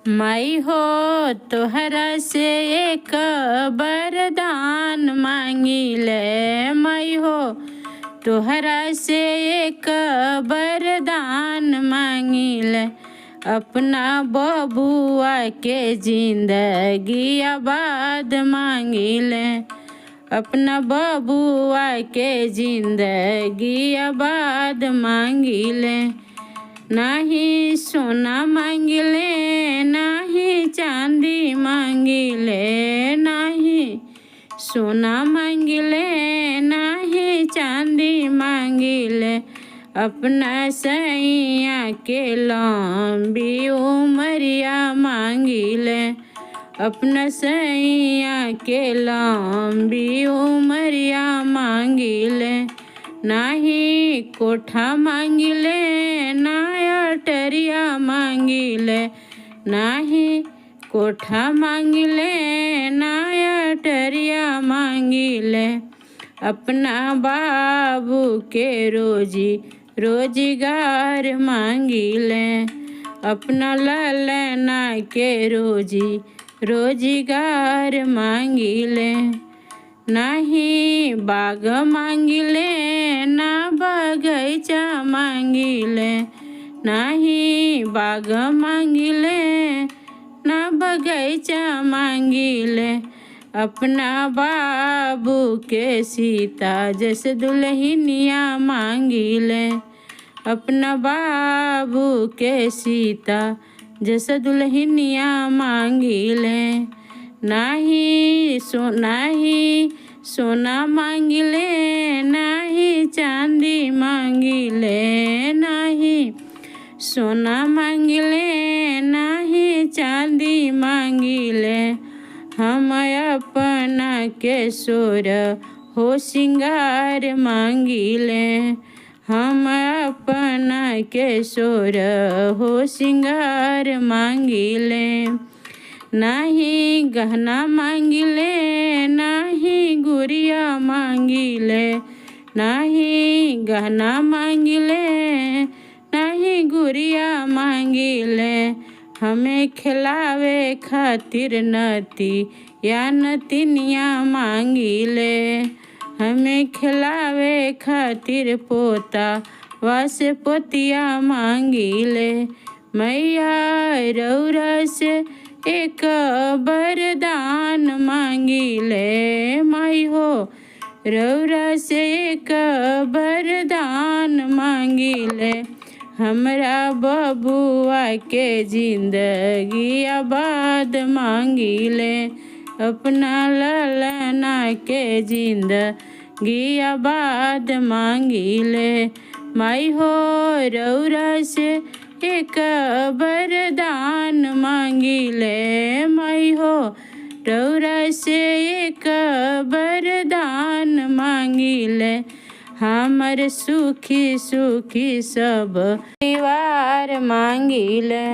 माई हो तोहरा से एक वरदान मांगिले। माई हो तोहरा से एक वरदान मांगिले। अपना बबुआ के जिंदगी आबाद मांगिले। अपना बबुआ के जिंदगी आबाद मांगिले। नाही सोना मांगिले नाही चांदी मांगिले। नाही सोना मांगिले नाही चांदी मांगिले। अपना सैया के लंबी उमरिया मांगिले। अपना सैया के लंबी उमरिया मांगिले। नाही कोठा मांगिले ना अटरिया मांगिले। नाही कोठा मांगिले ना अटरिया मांगिले। अपना बाबू के रोजगार मांगिले। अपना ललना के रोजगार मांगिले। नाही बाग मांगिले ना बगैचा मांगिले। नाही बाग मांगिले ना बगैचा मांगिले। अपना बाबू के सीता जस दुल्हनिया मांगिले। अपना बाबू के सीता जस दुल्हनिया मांगिले। नाही सोना मांगिले नाही चांदी मांगिले। नाही सोना मांगिले नाही चांदी मांगिले। हम अपना केशोर हो सिंगार मांगिले। हम अपना केशोर हो सिंगार मांगिले। नाही गहना मांगिले नाही गुड़िया मांगिले। नाही गहना मांगिले नाही गुड़िया मांगिले। हमें खिलावे खातिर नती या नतिनिया मांगिले। हमें खिलावे खातिर पोता वासे पोतिया मांगिले। मैया रौरा से एक वरदान मांगिले। माई हो रौरा से एक वरदान मांगिले। हमरा बबुआ के जिंदगी आबाद मांगिले। अपना ललना के जिंदगी आबाद मांगिले। माई हो रौरा से एक वरदान मांगिले। माई हो रौरा से एक वरदान मांगिले। हमर सुखी सुखी सब परिवार मांगिले।